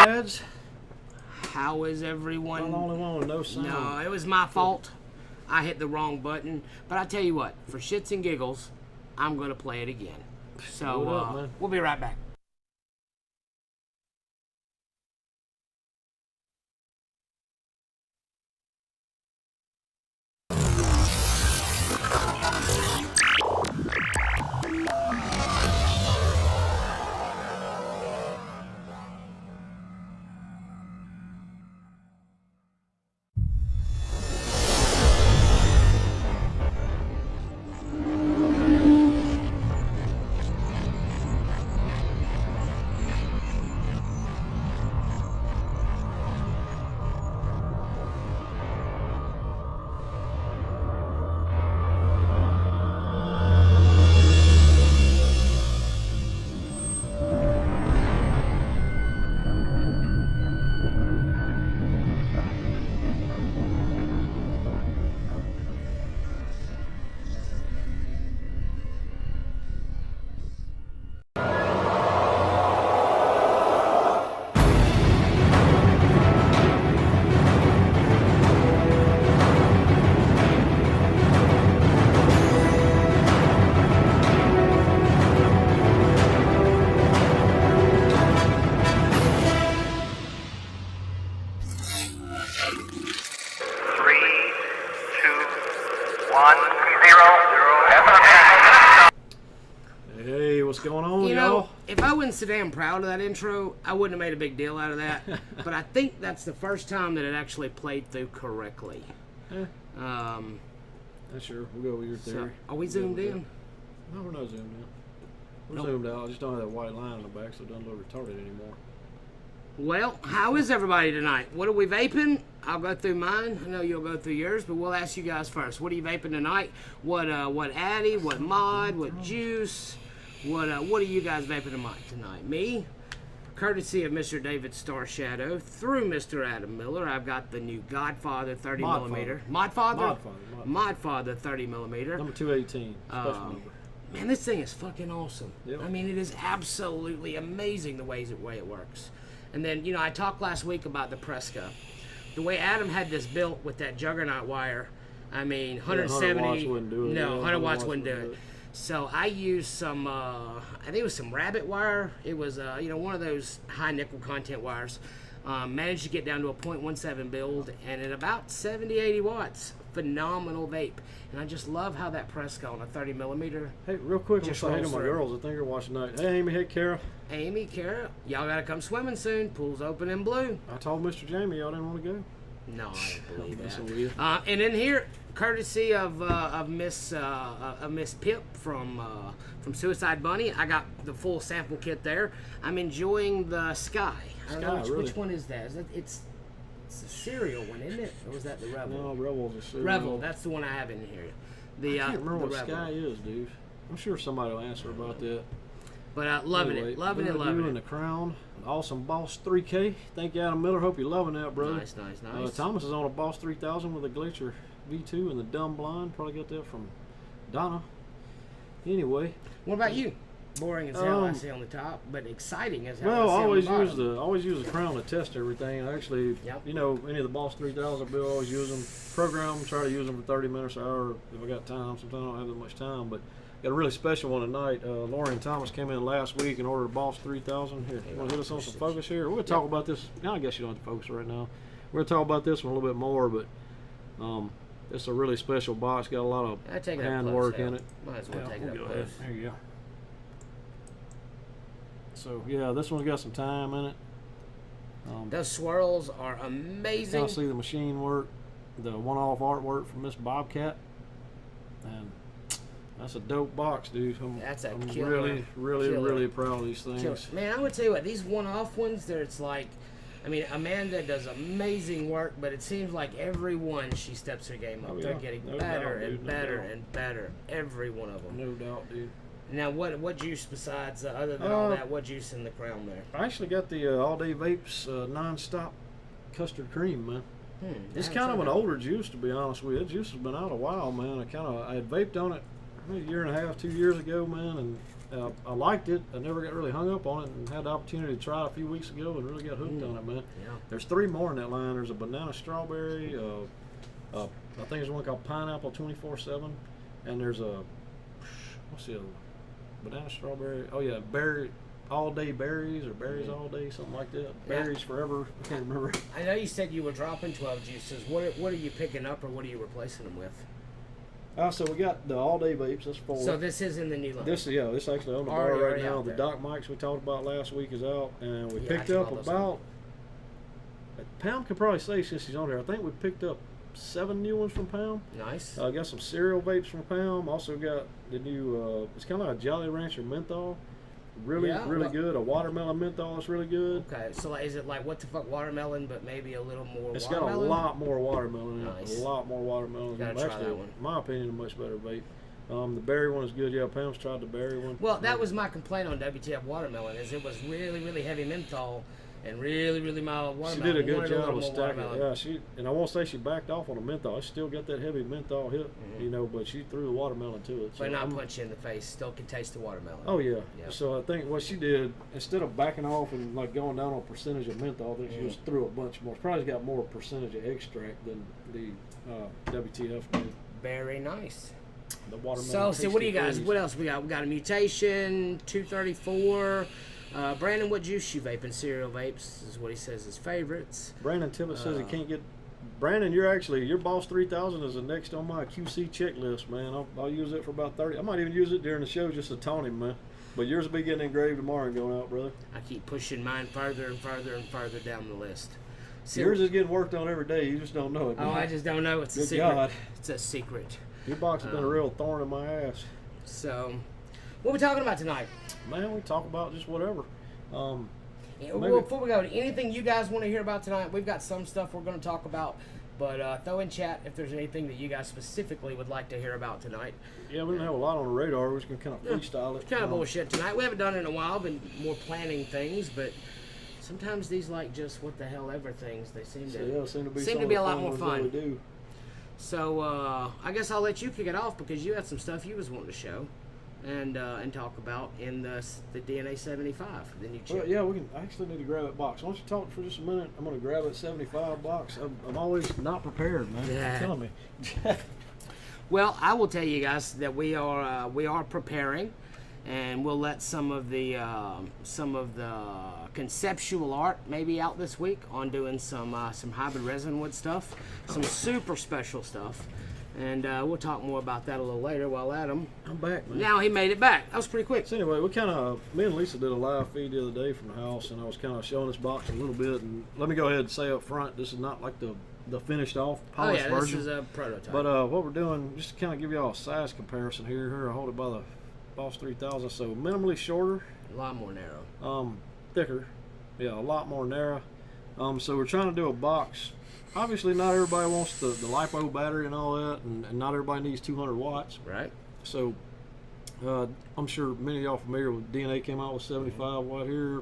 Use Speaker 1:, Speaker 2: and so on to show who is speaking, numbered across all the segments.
Speaker 1: Nomads.
Speaker 2: How is everyone?
Speaker 1: I'm the only one with no sound.
Speaker 2: No, it was my fault. I hit the wrong button. But I tell you what, for shits and giggles, I'm going to play it again. So we'll be right back.
Speaker 1: Hey, what's going on,
Speaker 2: You
Speaker 1: y'all?
Speaker 2: know, if I wasn't so damn proud of that intro, I wouldn't have made a big deal out of that. But I think that's the first time that it actually played through correctly.
Speaker 1: Sure, we'll go with your theory.
Speaker 2: So, are we zoomed in?
Speaker 1: No, we're not zoomed in. We're zoomed out. I just don't have that white line in the back, so it doesn't look retarded anymore.
Speaker 2: Well, how is everybody tonight? What are we vaping? I'll go through mine. I know you'll go through yours, but we'll ask you guys first. What are you vaping tonight? What Addy? What Mod? What Juice? What are you guys vaping tonight? Me, courtesy of Mr. David Star Shadow, through Mr. Adam Miller, I've got the new Godfather 30 millimeter. Modfather 30 millimeter.
Speaker 1: Number 218. Special number.
Speaker 2: Man, this thing is fucking awesome.
Speaker 1: Yep.
Speaker 2: I mean, it is absolutely amazing the way it works. And then, you know, I talked last week about the Presca. The way Adam had this built with that juggernaut wire, I mean, 170.
Speaker 1: 100 watts wouldn't do it.
Speaker 2: No,
Speaker 1: Yeah,
Speaker 2: 100 watts wouldn't do it. So I used some, I think it was some rabbit wire. It was, you know, one of those high nickel content wires. Managed to get down to a 0.17 build, and at about 70, 80 watts. Phenomenal vape. And I just love how that Presca on a 30 millimeter.
Speaker 1: Hey, real quick,
Speaker 2: Just
Speaker 1: I'm saying to
Speaker 2: rolls
Speaker 1: my
Speaker 2: through.
Speaker 1: girls, I think they're watching tonight. Hey, Amy, hey, Kara.
Speaker 2: Amy, Kara, y'all gotta come swimming soon. Pool's open in blue.
Speaker 1: I told Mr. Jamie y'all didn't want to go.
Speaker 2: No, I don't believe
Speaker 1: messing
Speaker 2: that.
Speaker 1: with you.
Speaker 2: And in here, courtesy of Miss Pip from Suicide Bunny, I got the full sample kit there. I'm enjoying the Sky. I don't know which one is that? It's the cereal one, isn't it? Or was that the Rebel?
Speaker 1: No, Rebel's a cereal.
Speaker 2: Rebel. That's the one I have in here.
Speaker 1: I can't remember what
Speaker 2: Rebel.
Speaker 1: Sky is, dude. I'm sure somebody will answer about that.
Speaker 2: But loving
Speaker 1: Anyway,
Speaker 2: it, loving
Speaker 1: you
Speaker 2: it.
Speaker 1: and the Crown, awesome Boss 3K. Thank you, Adam Miller. Hope you're loving that, brother.
Speaker 2: Nice.
Speaker 1: Thomas is on a Boss 3000 with a Glacier V2 and the Dumb Blind. Probably got that from Donna. Anyway.
Speaker 2: What about you? Boring as hell, I see on the top, but exciting as hell.
Speaker 1: Well,
Speaker 2: I
Speaker 1: I
Speaker 2: see
Speaker 1: always
Speaker 2: on the bottom.
Speaker 1: use the Crown to test everything. I actually, you know, any of the Boss 3000 bill, I always use them. Program, try to use them for 30 minutes or hour if I got time. Sometimes I don't have that much time, but got a really special one tonight. Lauren Thomas came in last week and ordered a Boss 3000. Here, you want to hit us on some focus here? We're going to talk about this. Now, I guess you don't have to focus right now. We're going to talk about this one a little bit more, but it's a really special box. Got a lot of hand work in it.
Speaker 2: Might as well take it up
Speaker 1: Go
Speaker 2: close.
Speaker 1: ahead. There you go. So, yeah, this one's got some time in it.
Speaker 2: Those swirls are amazing.
Speaker 1: Kind of see the machine work, the one-off artwork from Miss Bobcat, and that's a dope box, dude. I'm
Speaker 2: killer,
Speaker 1: really proud of these things.
Speaker 2: Killer. Man, I'm gonna tell you what, these one-off ones, it's like, I mean, Amanda does amazing work, but it seems like every one she steps her game up. They're getting better and better and better. Every one of them.
Speaker 1: No doubt, dude.
Speaker 2: Now, what juice besides, other than all that, what juice in the Crown there?
Speaker 1: I actually got the All Day Vapes non-stop custard cream, man. It's kind of an older juice, to be honest with you. That juice has been out a while, man. I had vaped on it a year and a half, 2 years ago, man, and I liked it. I never got really hung up on it, and had the opportunity to try it a few weeks ago and really got hooked on it, man.
Speaker 2: Yeah.
Speaker 1: There's 3 more in that line. There's a banana strawberry. I think there's one called pineapple 24/7, and there's a what's the other one? Banana strawberry. Oh yeah, berry all day berries or berries all day, something like that.
Speaker 2: Yeah.
Speaker 1: Berries forever. I can't remember.
Speaker 2: I know you said you were dropping 12 juices. What are you picking up, or what are you replacing them with?
Speaker 1: So we got the all day vapes. That's 4.
Speaker 2: So this is in the new line.
Speaker 1: This actually on the bar right now. The Doc Mics we talked about last week is out, and we picked up about. Pam can probably say since he's on there. I think we picked up 7 new ones from Pam.
Speaker 2: Nice.
Speaker 1: Got some cereal vapes from Pam. Also got the new. It's kind of like a Jolly Rancher menthol. Really good. A watermelon menthol is really good.
Speaker 2: Okay, so is it like what the fuck watermelon, but maybe a little more?
Speaker 1: It's
Speaker 2: watermelon?
Speaker 1: got a lot more watermelon in it.
Speaker 2: Nice.
Speaker 1: A lot more watermelon.
Speaker 2: Gotta try that one.
Speaker 1: In my opinion, a much better vape. The berry one is good. Yeah, Pam's tried the berry one.
Speaker 2: Well, that was my complaint on WTF watermelon, is it was really, really heavy menthol and really, really mild watermelon.
Speaker 1: She did a good job of stacking it. Yeah, and I won't say she backed off on the menthol. It's still got that heavy menthol hit, but she threw the watermelon to it. So
Speaker 2: but not punch you in the face. Still can taste the watermelon.
Speaker 1: Oh yeah. Yep. So I think what she did, instead of backing off and like going down on percentage of menthol, I think she just threw a bunch more. Probably got more percentage of extract than the WTF did.
Speaker 2: Very nice.
Speaker 1: The watermelon.
Speaker 2: So what do you guys? What else we got? We got a mutation 234. Brandon, what juice you vaping? Cereal vapes is what he says his favorites.
Speaker 1: Brandon Tibbet says he can't get. Brandon, your Boss 3000 is the next on my QC checklist, man. I'll use it for about 30. I might even use it during the show just to taunt him, man. But yours will be getting engraved tomorrow and going out, brother.
Speaker 2: I keep pushing mine further and further and further down the list.
Speaker 1: Yours is getting worked on every day. You just don't know it.
Speaker 2: Oh, man. I just don't know. It's a secret. God. It's a secret. Your
Speaker 1: box has been a real thorn in my ass.
Speaker 2: So, what are we talking about tonight?
Speaker 1: Man, we talk about just whatever.
Speaker 2: Well, before we go, anything you guys want to hear about tonight? We've got some stuff we're going to talk about, but throw in chat if there's anything that you guys specifically would like to hear about tonight.
Speaker 1: Yeah, we didn't have a lot on the radar. We're just going to kind of freestyle it.
Speaker 2: It's kind of bullshit tonight. We haven't done it in a while. Been more planning things, but sometimes these like just what the hell ever things. They seem to be a lot more fun.
Speaker 1: Do.
Speaker 2: So I guess I'll let you kick it off because you had some stuff you was wanting to show and talk about in the DNA 75. Then you check.
Speaker 1: Yeah, I actually need to grab that box. Why don't you talk for just a minute? I'm going to grab that 75 box. I'm always not prepared, man.
Speaker 2: Yeah.
Speaker 1: You're killing me.
Speaker 2: Well, I will tell you guys that we are preparing, and we'll let some of the conceptual art maybe out this week on doing some hybrid resin wood stuff, some super special stuff, and we'll talk more about that a little later. While Adam,
Speaker 1: I'm back, man.
Speaker 2: Now he made it back. That was pretty quick.
Speaker 1: So anyway, me and Lisa did a live feed the other day from the house, and I was kind of showing this box a little bit. And let me go ahead and say up front, this is not like the finished off polished version.
Speaker 2: This is a prototype.
Speaker 1: But what we're doing, just to kind of give y'all a size comparison here, I hold it by the Boss 3000, so minimally shorter,
Speaker 2: a lot more narrow,
Speaker 1: thicker, yeah, a lot more narrow. So we're trying to do a box. Obviously, not everybody wants the LiPo battery and all that, and not everybody needs 200 watts.
Speaker 2: Right.
Speaker 1: So I'm sure many of y'all familiar with DNA came out with 75 watt here.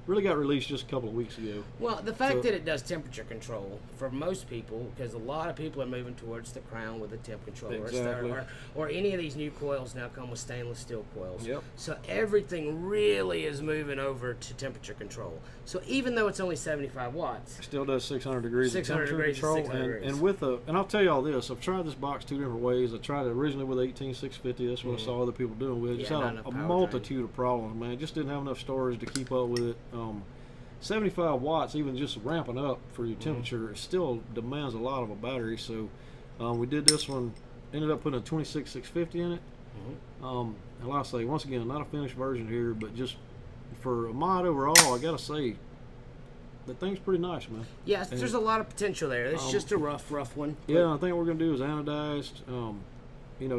Speaker 1: Really got released just a couple of weeks ago.
Speaker 2: Well, the fact that it does temperature control for most people, because a lot of people are moving towards the Crown with a temp controller,
Speaker 1: exactly.
Speaker 2: or any of these new coils now come with stainless steel coils.
Speaker 1: Yep.
Speaker 2: So everything really is moving over to temperature control. So even though it's only 75 watts,
Speaker 1: it still does 600 degrees
Speaker 2: 600
Speaker 1: of temperature
Speaker 2: degrees
Speaker 1: control.
Speaker 2: 600 degrees.
Speaker 1: And I'll tell you all this, I've tried this box 2 different ways. I tried it originally with 18650. That's what I saw other people doing with it. Just had a multitude of problems, man. Just didn't have enough storage to keep up with it. 75 watts, even just ramping up for your temperature, it still demands a lot of a battery. So we did this one, ended up putting a 26650 in it. And like I say, once again, not a finished version here, but just for a mod overall, I gotta say, the thing's pretty nice, man.
Speaker 2: Yes, there's a lot of potential there. It's just a rough one.
Speaker 1: Yeah, I think what we're gonna do is anodized.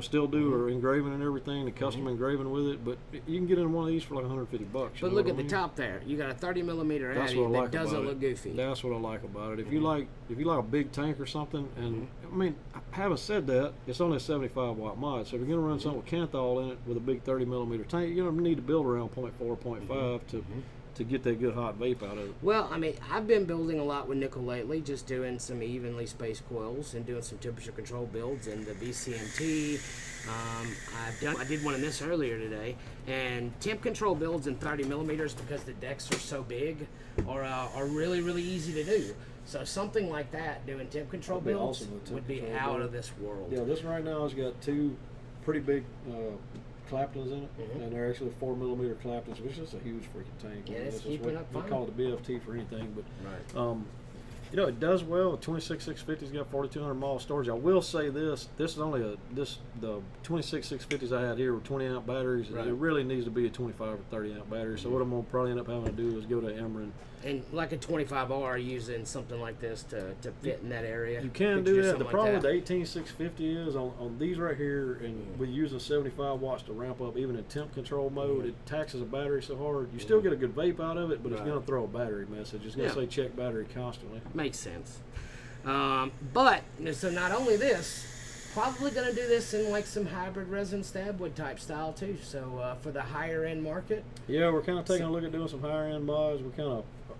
Speaker 1: Still do or engraving and everything, the custom engraving with it, but you can get in one of these for like $150.
Speaker 2: But look at the top there. You got a 30mm addy that doesn't look goofy.
Speaker 1: That's what I like about it. If you like a big tank or something, and I mean, having said that, it's only a 75 watt mod. So if you're gonna run something with Kanthal in it with a big 30mm tank, you're gonna need to build around 0.4, 0.5 to get that good hot vape out of it.
Speaker 2: Well, I mean, I've been building a lot with nickel lately, just doing some evenly spaced coils and doing some temperature control builds in the VCMT I did one in this earlier today, and temp control builds in 30 millimeters because the decks are so big are really, really easy to do. So something like that, doing temp control builds,
Speaker 1: awesome
Speaker 2: would be out of this world.
Speaker 1: Yeah, this one right now has got two pretty big Claptons in it, and they're actually 4 millimeter Claptons, which is a huge freaking tank.
Speaker 2: Yeah, it's keeping up fine.
Speaker 1: We call it the BFT for anything, but
Speaker 2: right.
Speaker 1: you know, it does well. 26650's got 4200 mAh storage. I will say this is only the 26650s I had here were 20 amp batteries.
Speaker 2: Right.
Speaker 1: It really needs to be a 25 or 30 amp battery. So what I'm gonna probably end up having to do is go to Emeren.
Speaker 2: And like a 25R, using something like this to fit in that area.
Speaker 1: You can do that. The problem with the 18650 is on these right here, and we using 75 watts to ramp up even in temp control mode. It taxes a battery so hard. You still get a good vape out of it, but it's going to throw a battery message. It's going to say check battery constantly.
Speaker 2: Makes sense. But so not only this, probably going to do this in like some hybrid resin stabwood type style too. So for the higher end market.
Speaker 1: Yeah, we're kind of taking a look at doing some higher end mods.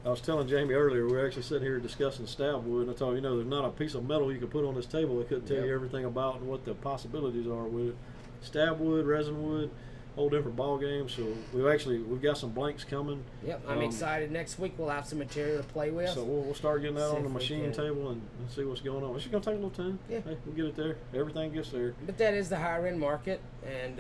Speaker 1: I was telling Jamie earlier, we were actually sitting here discussing stab wood, and I told you, there's not a piece of metal you could put on this table that couldn't tell you everything about and what the possibilities are with it. Stab wood, resin wood, whole different ball game. So we've got some blanks coming.
Speaker 2: Yep, I'm excited. Next week we'll have some material to play with.
Speaker 1: So we'll start getting that on the machine table and see what's going on. It's just gonna take a little time.
Speaker 2: Yeah,
Speaker 1: hey, we'll get it there. Everything gets there.
Speaker 2: But that is the higher end market, and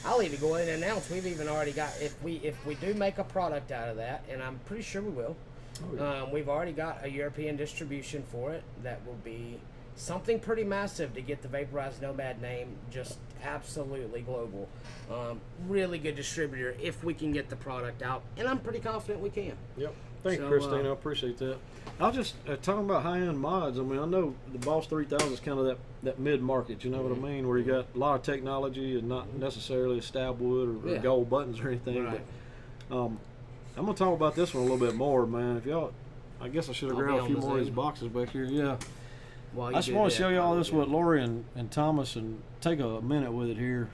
Speaker 2: I'll even go ahead and announce we've even already got, if we do make a product out of that, and I'm pretty sure we will.
Speaker 1: Oh, yeah.
Speaker 2: We've already got a European distribution for it that will be something pretty massive to get the Vaporized Nomad name just absolutely global. Really good distributor if we can get the product out, and I'm pretty confident we can.
Speaker 1: Yep. Thank you, Christine. I appreciate that. I was just talking about high-end mods. I mean, I know the Boss 3000 is kind of that mid-market, you know what I mean, where you got a lot of technology and not necessarily stab wood or gold buttons or anything.
Speaker 2: Right.
Speaker 1: But I'm going to talk about this one a little bit more, man. If y'all, I guess I should have grabbed a few more of these boxes back here. Yeah. I just want to show y'all this with Lori and Thomas, and take a minute with it here.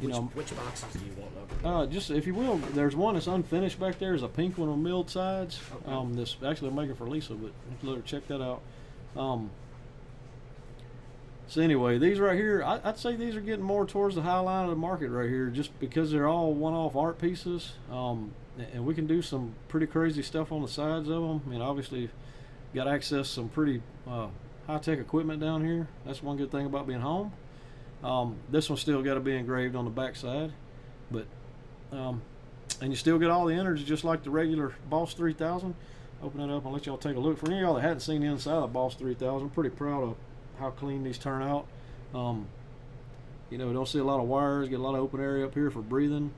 Speaker 2: Which boxes do you want?
Speaker 1: Just if you will, there's one that's unfinished back there. There's a pink one with milled sides.
Speaker 2: Okay.
Speaker 1: This actually I'm making for Lisa, but let her check that out. So anyway, these right here, I'd say these are getting more towards the high line of the market right here, just because they're all one-off art pieces, and we can do some pretty crazy stuff on the sides of them. I mean, obviously, got access to some pretty high-tech equipment down here. That's one good thing about being home. This one's still got to be engraved on the back side, but and you still get all the innards just like the regular Boss 3000. Open it up and let y'all take a look. For any of y'all that hadn't seen the inside of the Boss 3000, I'm pretty proud of how clean these turn out. We don't see a lot of wires, get a lot of open area up here for breathing.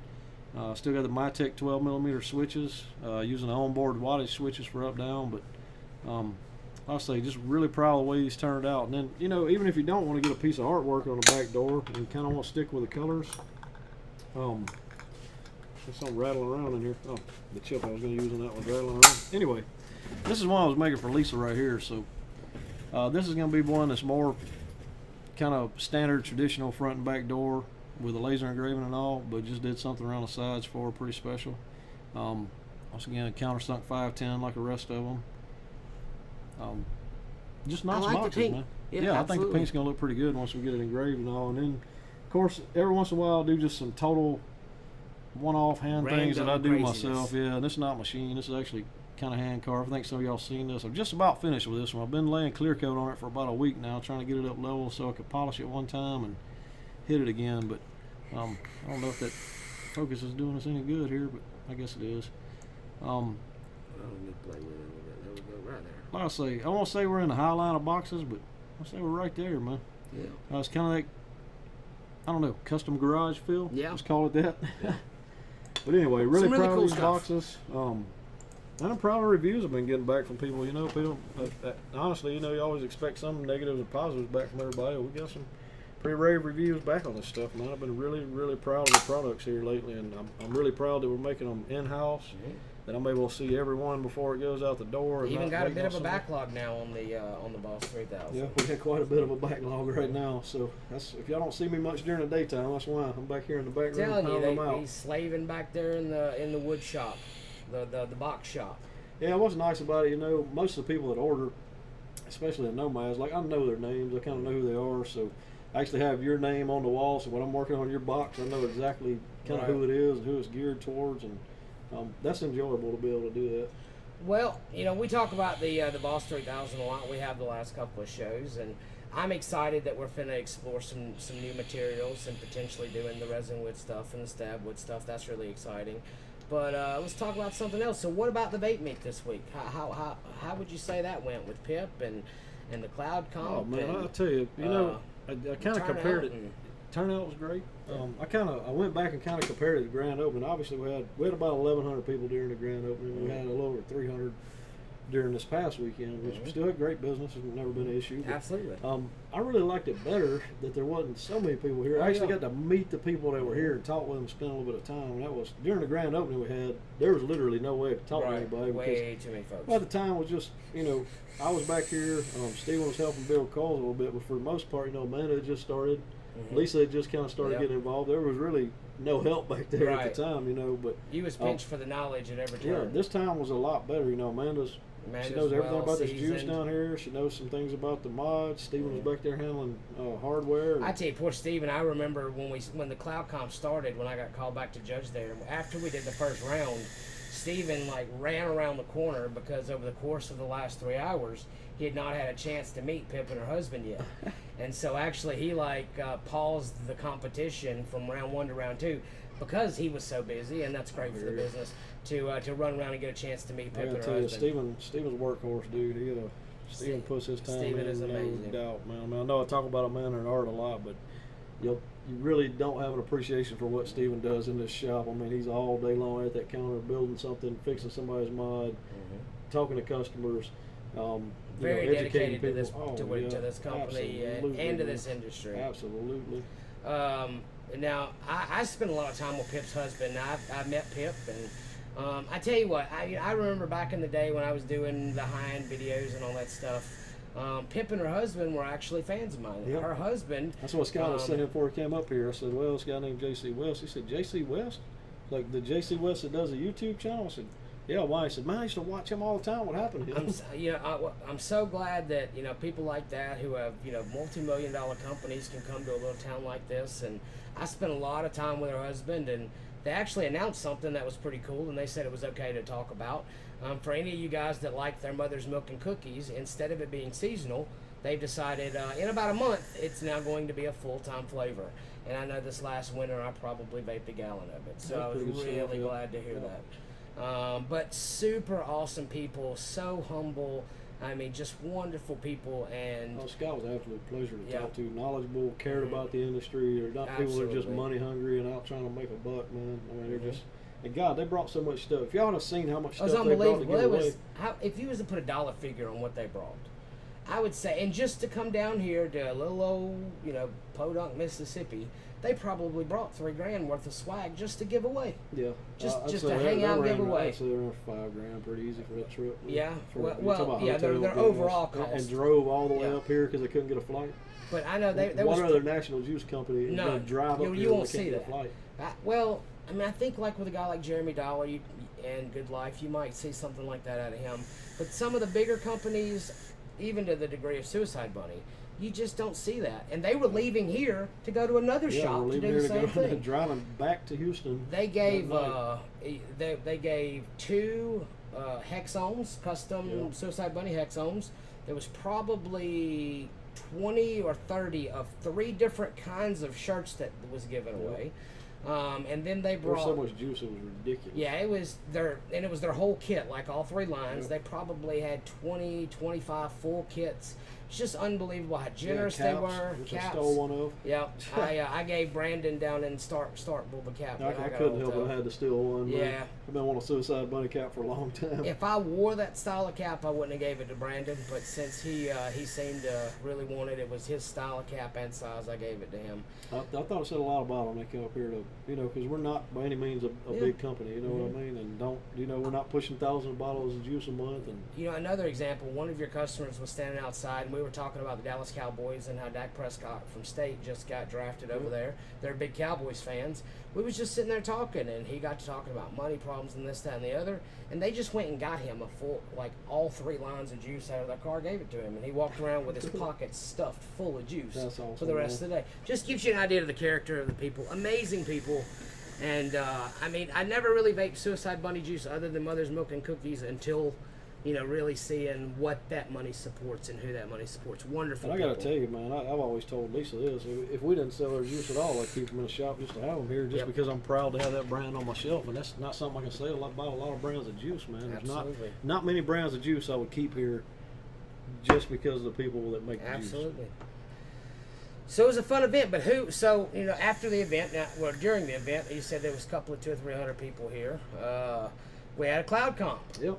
Speaker 1: Still got the MyTech 12 millimeter switches, using the onboard wattage switches for up down, but I'll say just really proud of the way these turned out. And then, even if you don't want to get a piece of artwork on the back door and you kind of want to stick with the colors, there's something rattling around in here. Oh, the chip I was going to use on that one's rattling around. Anyway, this is one I was making for Lisa right here. So this is going to be one that's more kind of standard, traditional front and back door with a laser engraving and all, but just did something around the sides for her, pretty special. Once again, a countersunk 510 like the rest of them. Just nice boxes, man. Yeah, I think the pink's gonna look pretty good once we get it engraved and all. And then, of course, every once in a while I'll do just some total one-off hand things that I do myself. Yeah, and this is not machine. This is actually kind of hand carved. I think some of y'all seen this. I'm just about finished with this one. I've been laying clear coat on it for about a week now, trying to get it up level so I could polish it one time and hit it again. But I don't know if that focus is doing us any good here, but I guess it is. Like I say, I won't say we're in the high line of boxes, but I'll say we're right there, man.
Speaker 2: Yeah.
Speaker 1: It's kind of like, I don't know, custom garage feel.
Speaker 2: Yeah.
Speaker 1: Let's call it that. But anyway, really proud of these boxes. And I'm proud of the reviews I've been getting back from people. People, honestly, you always expect some negatives and positives back from everybody. We got some pretty rave reviews back on this stuff, man. I've been really, really proud of the products here lately, and I'm really proud that we're making them in-house. That I'm able to see everyone before it goes out the door.
Speaker 2: Even got a bit of a backlog now on the Boss 3000.
Speaker 1: Yeah, we got quite a bit of a backlog right now. So that's, if y'all don't see me much during the daytime, that's why I'm back here in the back room
Speaker 2: telling
Speaker 1: pounding them out.
Speaker 2: He's slaving back there in the wood shop, the box shop.
Speaker 1: Yeah, what's nice about it, most of the people that order, especially the Nomads, like I know their names, I kind of know who they are, so I actually have your name on the wall, so when I'm working on your box, I know exactly kind of who it is and who it's geared towards, and that's enjoyable to be able to do that.
Speaker 2: Well, we talk about the Boss 3000 a lot. We have the last couple of shows, and I'm excited that we're finna explore some new materials and potentially doing the resin wood stuff and the stab wood stuff. That's really exciting. But let's talk about something else. So what about the vape meet this week? How would you say that went with Pip and the Cloud Comp?
Speaker 1: Oh man, I'll tell you, I kind of compared it. Turnout was great. I went back and kind of compared it to the grand opening. Obviously, we had about 1,100 people during the grand opening. We had a little over 300 during this past weekend, which still had great business. It's never been an issue. But,
Speaker 2: absolutely.
Speaker 1: I really liked it better that there wasn't so many people here. I actually got to meet the people that were here and talk with them, spend a little bit of time. And that was during the grand opening there was literally no way to talk to anybody.
Speaker 2: Way too many folks.
Speaker 1: By the time was just, I was back here. Steven was helping build calls a little bit, but for the most part, Amanda had just started. Lisa had just kind of started getting involved. There was really no help back there at the time, but
Speaker 2: you was pinched for the knowledge at every turn.
Speaker 1: Yeah, this time was a lot better. Amanda's she knows everything about this juice down here. She knows some things about the mods. Steven was back there handling hardware.
Speaker 2: I tell you, poor Steven, I remember when the Cloud Comp started, when I got called back to judge there, after we did the first round, Steven ran around the corner because over the course of the last 3 hours, he had not had a chance to meet Pip and her husband yet. And so actually he paused the competition from round 1 to round 2 because he was so busy, and that's great for the business to run around and get a chance to meet Pip and her husband.
Speaker 1: Steven's a workhorse, dude. Steven puts his time
Speaker 2: Steven
Speaker 1: in,
Speaker 2: is amazing.
Speaker 1: No doubt, man. I mean, I know I talk about Amanda and Art a lot, but you really don't have an appreciation for what Steven does in this shop. I mean, he's all day long at that counter building something, fixing somebody's mod, talking to customers.
Speaker 2: Very dedicated to this
Speaker 1: to
Speaker 2: this company and to this industry.
Speaker 1: Absolutely.
Speaker 2: Now I spent a lot of time with Pip's husband. I met Pip, and I tell you what, I remember back in the day when I was doing the high-end videos and all that stuff. Pip and her husband were actually fans of mine. Her husband.
Speaker 1: That's what Scott was saying before he came up here. I said, "Well, this guy named J.C. West." He said, "J.C. West, like the J.C. West that does a YouTube channel." I said, "Yeah, why?" He said, "Man, I used to watch him all the time. What happened to him?"
Speaker 2: I'm so glad that people like that who have multi-million-dollar companies can come to a little town like this. And I spent a lot of time with her husband, and they actually announced something that was pretty cool, and they said it was okay to talk about. For any of you guys that like their mother's milk and cookies, instead of it being seasonal, they've decided in about a month it's now going to be a full-time flavor. And I know this last winter I probably vaped a gallon of it, so I was really glad to hear that. But super awesome people, so humble. I mean, just wonderful people. And
Speaker 1: Scott was an absolute pleasure to talk to. Knowledgeable, cared about the industry. They're not people that are just money hungry and out trying to make a buck, man. I mean, they're just. And God, they brought so much stuff. If y'all have seen how much stuff they brought to give away.
Speaker 2: If you was to put a dollar figure on what they brought, I would say, and just to come down here to a little old, Podunk, Mississippi, they probably brought $3,000 worth of swag just to give away.
Speaker 1: Yeah,
Speaker 2: just to hang out and give away.
Speaker 1: I'd say they're $5,000 pretty easy for that trip.
Speaker 2: Yeah, their overall cost.
Speaker 1: And drove all the way up here because they couldn't get a flight.
Speaker 2: But I know
Speaker 1: one other national juice company is going to drive up here.
Speaker 2: You won't see that.
Speaker 1: A flight.
Speaker 2: I mean, I think with a guy like Jeremy Dollar and Good Life, you might see something like that out of him. But some of the bigger companies, even to the degree of Suicide Bunny, you just don't see that. And they were leaving here to go to another shop to do the same thing.
Speaker 1: Driving back to Houston.
Speaker 2: They gave they gave 2 hexomes, custom Suicide Bunny hexomes. There was probably 20 or 30 of 3 different kinds of shirts that was given away. And then they brought
Speaker 1: so much juice, it was ridiculous.
Speaker 2: Yeah, it was their whole kit, like all 3 lines. They probably had 20, 25 full kits. It's just unbelievable how generous they were.
Speaker 1: Caps. I stole one of.
Speaker 2: Yeah, I gave Brandon down in Starkville the cap.
Speaker 1: I couldn't help it. I had to steal one.
Speaker 2: Yeah,
Speaker 1: man. I've been wanting a Suicide Bunny cap for a long time.
Speaker 2: If I wore that style of cap, I wouldn't have gave it to Brandon. But since he seemed to really want it, it was his style of cap and size. I gave it to him.
Speaker 1: I thought it said a lot about them. They came up here to because we're not by any means a big company. You know what I mean? And we're not pushing thousands of bottles of juice a month. And
Speaker 2: another example. One of your customers was standing outside. And we were talking about the Dallas Cowboys and how Dak Prescott from State just got drafted over there. They're big Cowboys fans. We was just sitting there talking, and he got to talking about money problems and this, that, and the other. And they just went and got him a full, like all 3 lines of juice out of their car, gave it to him, and he walked around with his pockets stuffed full of juice
Speaker 1: awesome,
Speaker 2: for the rest of the day. Just gives you an idea of the character of the people. Amazing people. And I mean, I never really vaped Suicide Bunny juice other than Mother's Milk and Cookies until, you know, really seeing what that money supports and who that money supports. Wonderful.
Speaker 1: And I got to tell you, man, I've always told Lisa this: if we didn't sell our juice at all, I'd keep them in the shop just to have them here, just because I'm proud to have that brand on my shelf, and that's not something I can sell about a lot of brands of juice, man. There's not many brands of juice I would keep here just because of the people that make the juice.
Speaker 2: Absolutely. So it was a fun event, but so, you know, after the event, during the event, you said there was a couple of 200 or 300 people here. We had a cloud comp.
Speaker 1: Yep.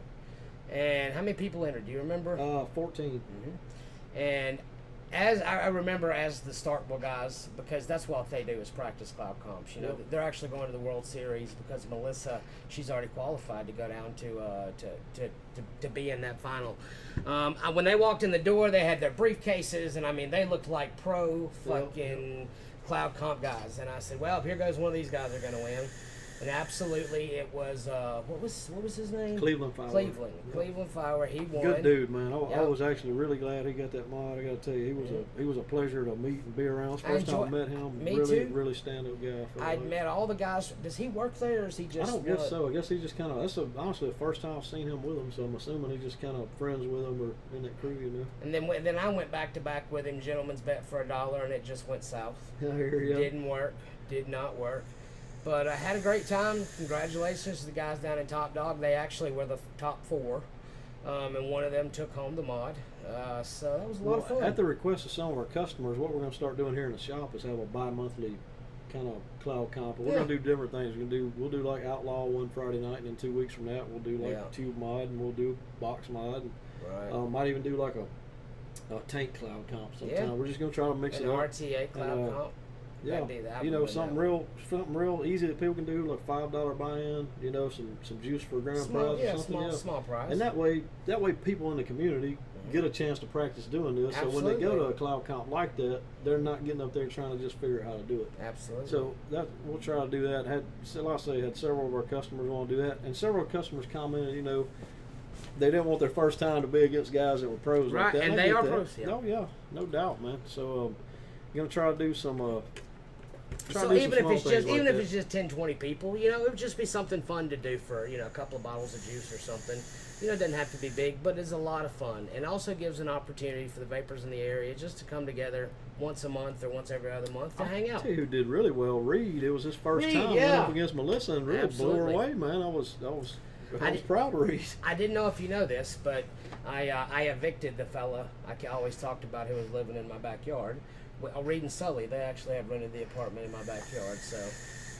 Speaker 2: And how many people entered? Do you remember?
Speaker 1: 14.
Speaker 2: Mm-hmm. And as I remember, as the Starkville guys, because that's what they do is practice cloud comps. You know, they're actually going to the World Series because Melissa, she's already qualified to go down to be in that final. When they walked in the door, they had their briefcases, and I mean, they looked like pro fucking cloud comp guys. And I said, well, here goes one of these guys are going to win. And absolutely, it was what was his name?
Speaker 1: Cleveland Fowler.
Speaker 2: Cleveland Fowler. He won.
Speaker 1: Good dude, man. I was actually really glad he got that mod. I got to tell you, he was a pleasure to meet and be around. First time I met him, really stand up guy.
Speaker 2: I'd met all the guys. Does he work there, or is he just?
Speaker 1: I don't guess so. I guess he just kind of. That's honestly the first time I've seen him with him, so I'm assuming he just kind of friends with him or in that crew, you know.
Speaker 2: And then I went back to back with him, gentleman's bet for $1, and it just went south.
Speaker 1: I hear you.
Speaker 2: Didn't work. Did not work. But I had a great time. Congratulations to the guys down in Top Dog. They actually were the top 4, and one of them took home the mod. So that was a lot of fun.
Speaker 1: At the request of some of our customers, what we're going to start doing here in the shop is have a bi-monthly kind of cloud comp. We're going to do different things. We'll do like Outlaw one Friday night, and then 2 weeks from that we'll do like Tube mod, and we'll do Box mod. And, might even do like a tank cloud comp sometime. Yeah. We're just going to try to mix it up.
Speaker 2: An RTA cloud comp.
Speaker 1: Yeah, you know, something real easy that people can do, like $5 buy-in. You know, some juice for grand prize or something.
Speaker 2: Small prize.
Speaker 1: And that way people in the community get a chance to practice doing this.
Speaker 2: Absolutely.
Speaker 1: So when they go to a cloud comp like that, they're not getting up there trying to just figure out how to do it.
Speaker 2: Absolutely.
Speaker 1: So we'll try to do that. Had several of our customers want to do that, and several customers commented, you know, they didn't want their first time to be against guys that were pros like that.
Speaker 2: And they are pros.
Speaker 1: Yeah. Oh yeah, no doubt, man. So you're gonna try to do some.
Speaker 2: So even if it's just 10, 20 people, you know, it would just be something fun to do for, you know, a couple of bottles of juice or something. You know, it doesn't have to be big, but it's a lot of fun. And also gives an opportunity for the vapors in the area just to come together once a month or once every other month to hang out.
Speaker 1: Tell you who did really well, Reed. It was his first time going up against Melissa, and really blew her away, man. I was proud of Reed. I
Speaker 2: didn't know if you know this, but I evicted the fella I always talked about who was living in my backyard. Reed and Sully, they actually have rented the apartment in my backyard, so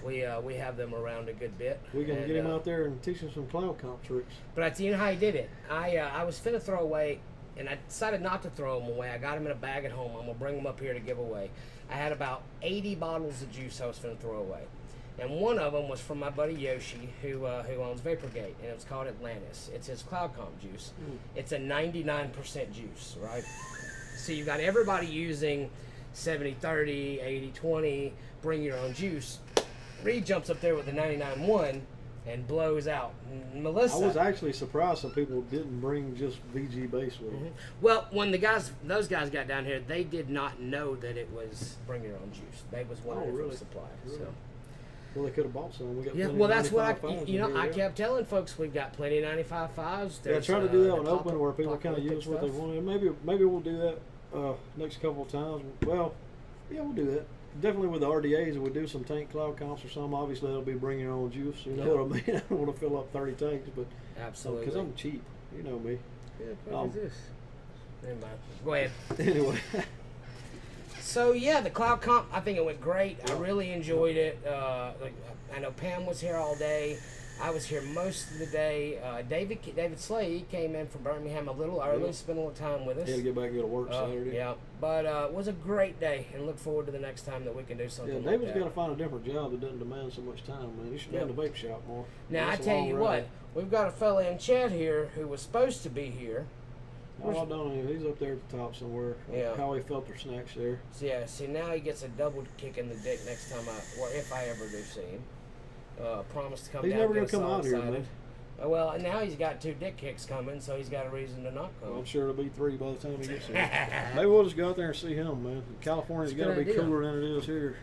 Speaker 2: we have them around a good bit.
Speaker 1: We're going to get him out there and teach him some cloud comp tricks.
Speaker 2: But you know how he did it? I was finna throw away, and I decided not to throw them away. I got them in a bag at home. I'm going to bring them up here to give away. I had about 80 bottles of juice I was finna throw away. And one of them was from my buddy Yoshi, who owns Vaporgate, and it was called Atlantis. It's his cloud comp juice. It's a 99% juice, right? So you've got everybody using 70-30, 80-20, bring your own juice. Reed jumps up there with the 99.1 and blows out. Melissa.
Speaker 1: I was actually surprised some people didn't bring just VG base with them.
Speaker 2: Well, when those guys got down here, they did not know that it was bring your own juice. They was one supplied. Really? So.
Speaker 1: Well, they could have bought some. We got
Speaker 2: well, that's what I kept telling folks. We've got plenty of 95 fives.
Speaker 1: Yeah, try to do that one open where people kind of use what they want. Maybe we'll do that next couple of times. Well, yeah, we'll do that. Definitely with the RDAs, if we do some tank cloud comps or something, obviously it'll be bring your own juice. You know what I mean? I don't want to fill up 30 tanks, but
Speaker 2: absolutely,
Speaker 1: because I'm cheap. You know me.
Speaker 2: Yeah, what is this? Never mind. Go ahead.
Speaker 1: Anyway.
Speaker 2: So yeah, the cloud comp, I think it went great. I really enjoyed it. I know Pam was here all day. I was here most of the day. David Slay came in from Birmingham a little early, spent a little time with us.
Speaker 1: He had to get back and go to work Saturday.
Speaker 2: Yeah, but it was a great day, and look forward to the next time that we can do something like that.
Speaker 1: David's got to find a different job that doesn't demand so much time, man. He should be in the vape shop more.
Speaker 2: Now, I tell you what, we've got a fella in chat here who was supposed to be here,
Speaker 1: Oh, don't he? He's up there at the top somewhere.
Speaker 2: Yeah.
Speaker 1: Howie Filter Snacks there.
Speaker 2: So, yeah, see, now he gets a double kick in the dick next time or if I ever do see him. Promise to come
Speaker 1: He's
Speaker 2: down.
Speaker 1: never going to come out here, man.
Speaker 2: Well, and now he's got 2 dick kicks coming, so he's got a reason to not come.
Speaker 1: Well, I'm sure it'll be 3 by the time he gets here. Maybe we'll just go out there and see him, man. California's got to be cooler than it is here.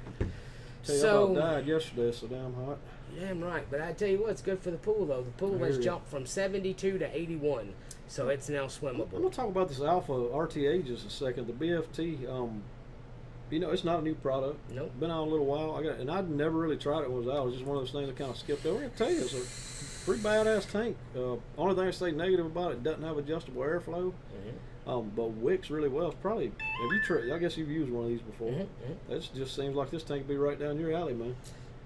Speaker 1: Tell you, I about died yesterday. It's so damn hot.
Speaker 2: Damn right, but I tell you what, it's good for the pool though. The pool has jumped from 72 to 81, so it's now swimmable.
Speaker 1: I'm gonna talk about this Alpha RTA just a second. The BFT, you know, it's not a new product.
Speaker 2: Nope.
Speaker 1: Been out a little while. And I'd never really tried it when it was out. It was just one of those things I kind of skipped over. I tell you, it's a pretty badass tank. Only thing I say negative about it doesn't have adjustable airflow. But wicks really well. It's probably, have you tried? I guess you've used one of these before. It just seems like this tank would be right down your alley, man.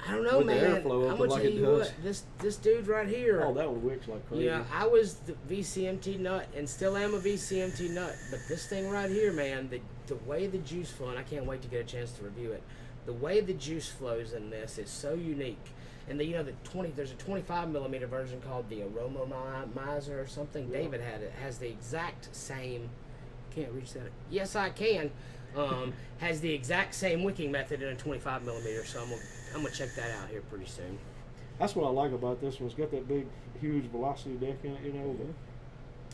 Speaker 2: I don't know,
Speaker 1: with
Speaker 2: man.
Speaker 1: The airflow
Speaker 2: I'm gonna
Speaker 1: like
Speaker 2: tell you what, this dude right here.
Speaker 1: Oh, that one wicks like crazy.
Speaker 2: Yeah, I was the VCMT nut and still am a VCMT nut, but this thing right here, man, the way the juice flow, and I can't wait to get a chance to review it. The way the juice flows in this is so unique. And there's a 25 millimeter version called the Aromomizer or something. Yeah. David had it. Has the exact same. Can't reach that. Yes, I can. Has the exact same wicking method in a 25 millimeter. So I'm gonna check that out here pretty soon.
Speaker 1: That's what I like about this one. It's got that big, huge velocity deck in it. You know,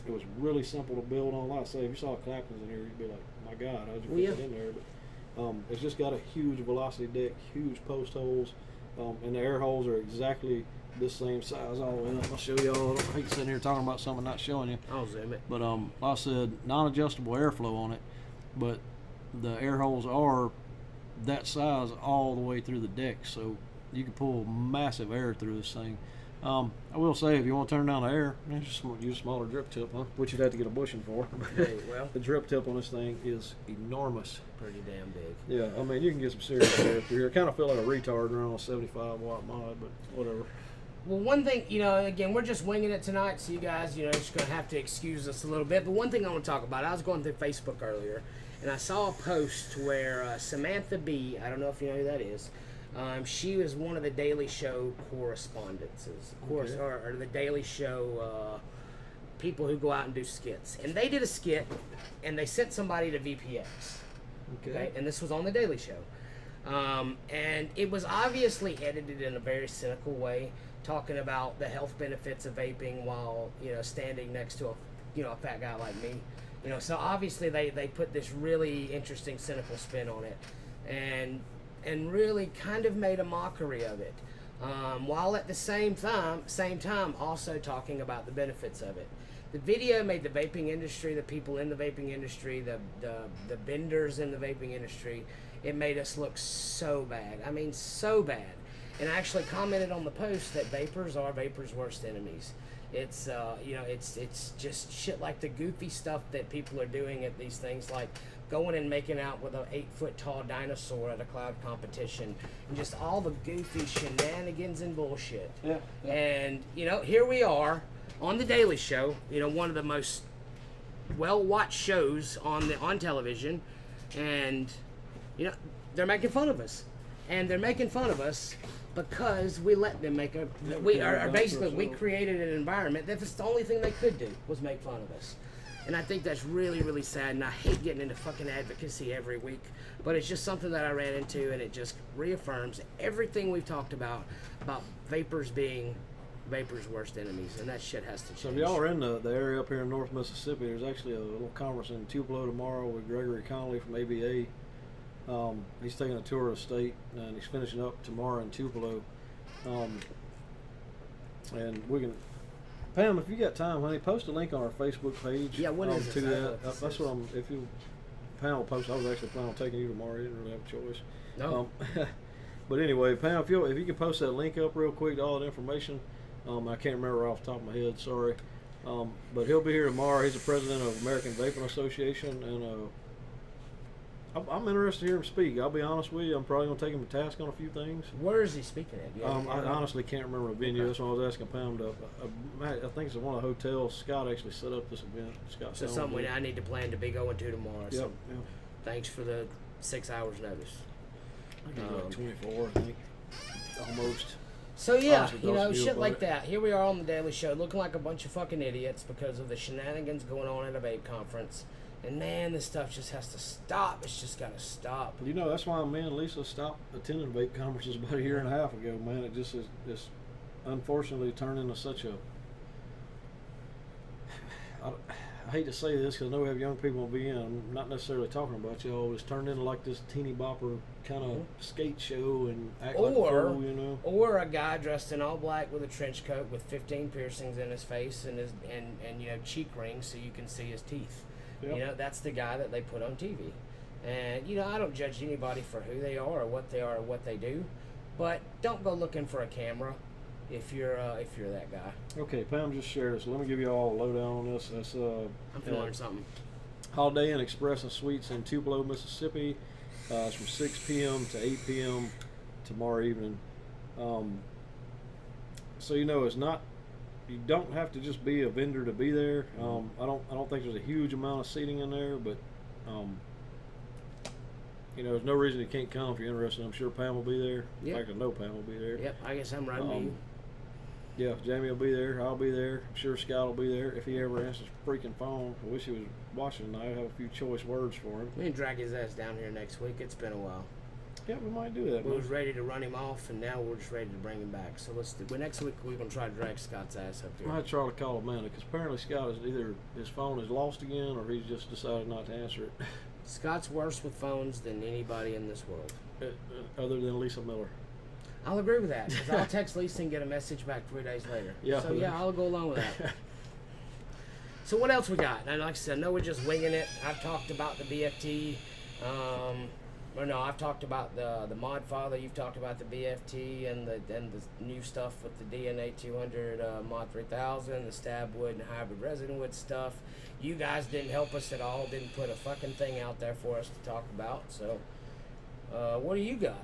Speaker 1: it was really simple to build on. Like I say, if you saw Clapton's in here, you'd be like, "My God, how'd you put that in there?" But it's just got a huge velocity deck, huge post holes, and the air holes are exactly this same size all the way up. I'll show y'all. I don't hate sitting here talking about something not showing you.
Speaker 2: I'll zoom it.
Speaker 1: But like I said, non-adjustable airflow on it, but the air holes are that size all the way through the deck, so you can pull massive air through this thing. I will say, if you want to turn down the air, just use a smaller drip tip, which you'd have to get a bushing for.
Speaker 2: Hey, well,
Speaker 1: the drip tip on this thing is enormous.
Speaker 2: Pretty damn big.
Speaker 1: Yeah, I mean, you can get some serious air through here. I kind of feel like a retard running on a 75 watt mod, but whatever.
Speaker 2: Well, one thing, again, we're just winging it tonight, so you guys, just going to have to excuse us a little bit. But one thing I want to talk about, I was going through Facebook earlier, and I saw a post where Samantha B., I don't know if you know who that is, she was one of the Daily Show correspondents, or the Daily Show people who go out and do skits. And they did a skit, and they sent somebody to VPX. Okay. And this was on the Daily Show. And it was obviously edited in a very cynical way, talking about the health benefits of vaping while, standing next to a fat guy like me. So obviously they put this really interesting cynical spin on it, and really kind of made a mockery of it, while at the same time also talking about the benefits of it. The video made the vaping industry, the people in the vaping industry, the vendors in the vaping industry, it made us look so bad. I mean, so bad. And I actually commented on the post that vapors are vapors' worst enemies. It's it's just shit like the goofy stuff that people are doing at these things, like going and making out with an 8-foot tall dinosaur at a cloud competition, and just all the goofy shenanigans and bullshit.
Speaker 1: Yeah.
Speaker 2: And here we are on the Daily Show, one of the most well-watched shows on television, and they're making fun of us, and they're making fun of us because we let them make we created an environment that the only thing they could do was make fun of us. And I think that's really, really sad, and I hate getting into fucking advocacy every week, but it's just something that I ran into, and it just reaffirms everything we've talked about vapors being vapors' worst enemies, and that shit has to change.
Speaker 1: So if y'all are in the area up here in North Mississippi, there's actually a little conference in Tupelo tomorrow with Gregory Connolly from ABA. He's taking a tour of the state, and he's finishing up tomorrow in Tupelo. And we can, Pam, if you got time, honey, post a link on our Facebook page.
Speaker 2: Yeah, what is
Speaker 1: to that? That's what I'm. If you, Pam will post. I was actually planning on taking you tomorrow. You didn't really have a choice.
Speaker 2: No.
Speaker 1: But anyway, Pam, if you can post that link up real quick to all that information. I can't remember off the top of my head. Sorry. But he'll be here tomorrow. He's the president of American Vaping Association, and I'm interested to hear him speak. I'll be honest with you. I'm probably going to take him to task on a few things.
Speaker 2: Where is he speaking at?
Speaker 1: I honestly can't remember the venue. Okay. That's why I was asking Pam to. I think it's one of the hotels. Scott actually set up this event. Scott.
Speaker 2: So something I need to plan to be going to tomorrow.
Speaker 1: Yep.
Speaker 2: So thanks for the 6 hours notice.
Speaker 1: I think it's like 24. I think almost.
Speaker 2: So yeah,
Speaker 1: honestly
Speaker 2: you
Speaker 1: thought
Speaker 2: know,
Speaker 1: some
Speaker 2: shit
Speaker 1: deal
Speaker 2: like
Speaker 1: about it.
Speaker 2: that. Here we are on the Daily Show, looking like a bunch of fucking idiots because of the shenanigans going on at a vape conference. And man, this stuff just has to stop. It's just gotta stop.
Speaker 1: You know, that's why me and Lisa stopped attending vape conferences about a year and a half ago, man. It just is unfortunately turned into such a... I hate to say this because I know we have young people will be in. I'm not necessarily talking about y'all. It's turned into like this teeny bopper kind of skate show and act like a fool, you know.
Speaker 2: Or a guy dressed in all black with a trench coat with 15 piercings in his face and you know, cheek rings so you can see his teeth. Yep. You know, that's the guy that they put on TV. And you know, I don't judge anybody for who they are or what they do, but don't go looking for a camera if you're that guy.
Speaker 1: Okay, Pam just shared this. Let me give you all a lowdown on this. That's
Speaker 2: I'm gonna learn something.
Speaker 1: Holiday Inn Express and Suites in Tupelo, Mississippi. It's from 6 p.m. to 8 p.m. tomorrow evening. So you know, it's not. You don't have to just be a vendor to be there. I don't think there's a huge amount of seating in there, but you know, there's no reason you can't come if you're interested. I'm sure Pam will be there.
Speaker 2: Yep.
Speaker 1: In fact, I know Pam will be there.
Speaker 2: Yep, I guess I'm running to you.
Speaker 1: Yeah, Jamie will be there. I'll be there. I'm sure Scott will be there. If he ever answers his freaking phone, I wish he was watching tonight. I have a few choice words for him.
Speaker 2: We can drag his ass down here next week. It's been a while.
Speaker 1: Yeah, we might do that.
Speaker 2: We was ready to run him off, and now we're just ready to bring him back. So next week we're gonna try to drag Scott's ass up here.
Speaker 1: I might try to call Amanda because apparently Scott is either his phone is lost again or he's just decided not to answer it.
Speaker 2: Scott's worse with phones than anybody in this world,
Speaker 1: other than Lisa Miller.
Speaker 2: I'll agree with that because I'll text Lisa and get a message back 3 days later.
Speaker 1: Yeah.
Speaker 2: So yeah, I'll go along with that. So what else we got? And like I said, no, we're just winging it. I've talked about the BFT. I've talked about the Mod Father. You've talked about the BFT and the new stuff with the DNA 200 Mod 3000, the stab wood and hybrid resin wood stuff. You guys didn't help us at all. Didn't put a fucking thing out there for us to talk about. So, what do you got?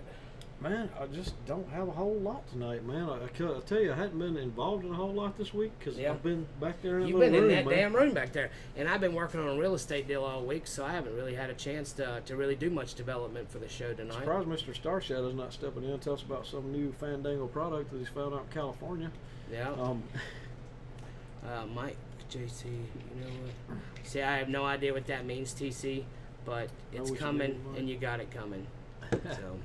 Speaker 1: Man, I just don't have a whole lot tonight, man. I tell you, I hadn't been involved in a whole lot this week because I've been back there in the little room.
Speaker 2: You've been in that damn room back there. And I've been working on a real estate deal all week, so I haven't really had a chance to really do much development for the show tonight.
Speaker 1: Surprised Mr. Starshadow's not stepping in. Tell us about some new Fandango product that he's found out in California.
Speaker 2: Yeah. Mike, JC, you know what? See, I have no idea what that means, TC, but it's coming, and you got it coming. So...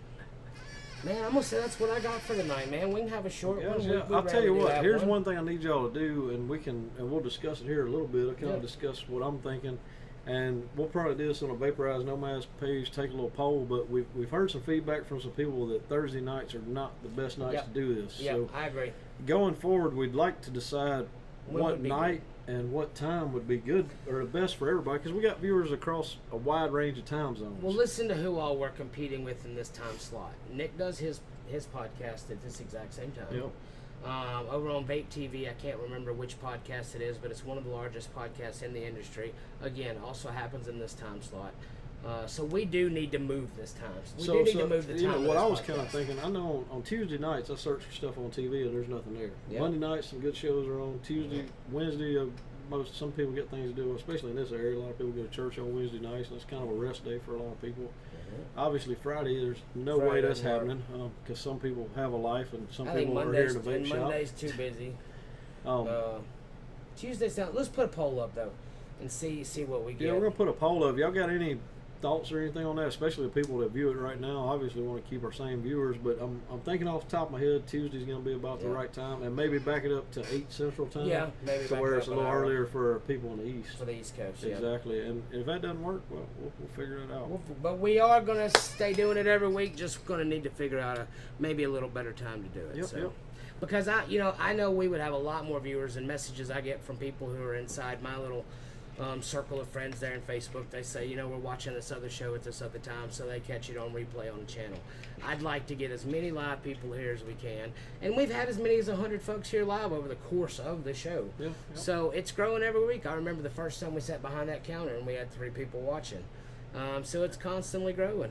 Speaker 2: Man, I'm gonna say that's what I got for tonight, man. We can have a short one.
Speaker 1: Yeah. I'll tell you what. Here's one thing I need y'all to do, and we'll discuss it here a little bit. I kind of discuss what I'm thinking, and we'll probably do this on a Vaporized Nomad's page. Take a little poll, but we've heard some feedback from some people that Thursday nights are not the best nights to do this.
Speaker 2: Yeah,
Speaker 1: so
Speaker 2: I agree.
Speaker 1: Going forward, we'd like to decide what night and what time would be good or the best for everybody, because we got viewers across a wide range of time zones.
Speaker 2: Well, listen to who all we're competing with in this time slot. Nick does his podcast at this exact same time.
Speaker 1: Yep.
Speaker 2: Over on Vape TV, I can't remember which podcast it is, but it's one of the largest podcasts in the industry. Again, also happens in this time slot. So we do need to move this time. We do need to move the time.
Speaker 1: You know what I was kind of thinking. I know on Tuesday nights I search for stuff on TV and there's nothing there. Yep. Monday nights some good shows are on. Tuesday, Wednesday, some people get things to do, especially in this area. A lot of people go to church on Wednesday nights, and it's kind of a rest day for a lot of people. Mm-hmm. Obviously, Friday there's no way that's happening because some people have a life and some people are here in a vape shop.
Speaker 2: Monday's too busy. Tuesday's down. Let's put a poll up though, and see what we get.
Speaker 1: Yeah, we're gonna put a poll up. Y'all got any thoughts or anything on that, especially the people that view it right now? Obviously we want to keep our same viewers, but I'm thinking off the top of my head Tuesday's going to be about the right time, and maybe back it up to 8 Central Time,
Speaker 2: maybe
Speaker 1: to where it's a little earlier for people in the East.
Speaker 2: For the East Coast,
Speaker 1: exactly. And if that doesn't work, well, we'll figure it out.
Speaker 2: But we are going to stay doing it every week, just going to need to figure out maybe a little better time to do it. Yep. Because I know we would have a lot more viewers and messages I get from people who are inside my little circle of friends there in Facebook. They say, we're watching this other show at this other time, so they catch it on replay on the channel. I'd like to get as many live people here as we can, and we've had as many as 100 folks here live over the course of the show. So it's growing every week. I remember the first time we sat behind that counter and we had 3 people watching. So it's constantly growing,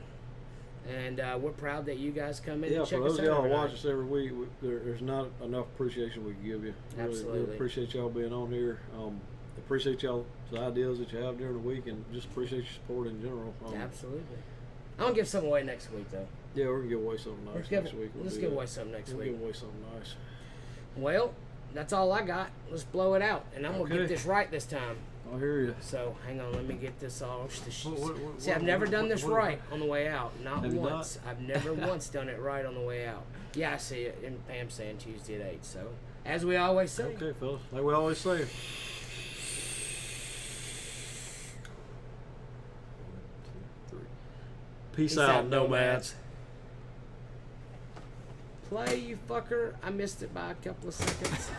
Speaker 2: and we're proud that you guys come in and check us out.
Speaker 1: For those of y'all who watch us every week, there's not enough appreciation we can give you.
Speaker 2: Absolutely.
Speaker 1: We appreciate y'all being on here. Appreciate y'all the ideas that you have during the week, and just appreciate your support in general.
Speaker 2: Absolutely. I'm gonna give some away next week though.
Speaker 1: Yeah, we're gonna give away something nice next week.
Speaker 2: Let's give away something next week.
Speaker 1: Give away something nice.
Speaker 2: Well, that's all I got. Let's blow it out, and I'm gonna get this right this time.
Speaker 1: I hear you.
Speaker 2: So hang on, let me get this all. See, I've never done this right on the way out. Not once. I've never once done it right on the way out. Yeah, I see it. And Pam's saying Tuesday at 8. So, as we always say.
Speaker 1: Okay, fellas. Like we always say. 1, 2, 3. Peace out, Nomads.
Speaker 2: Play, you fucker. I missed it by a couple of seconds.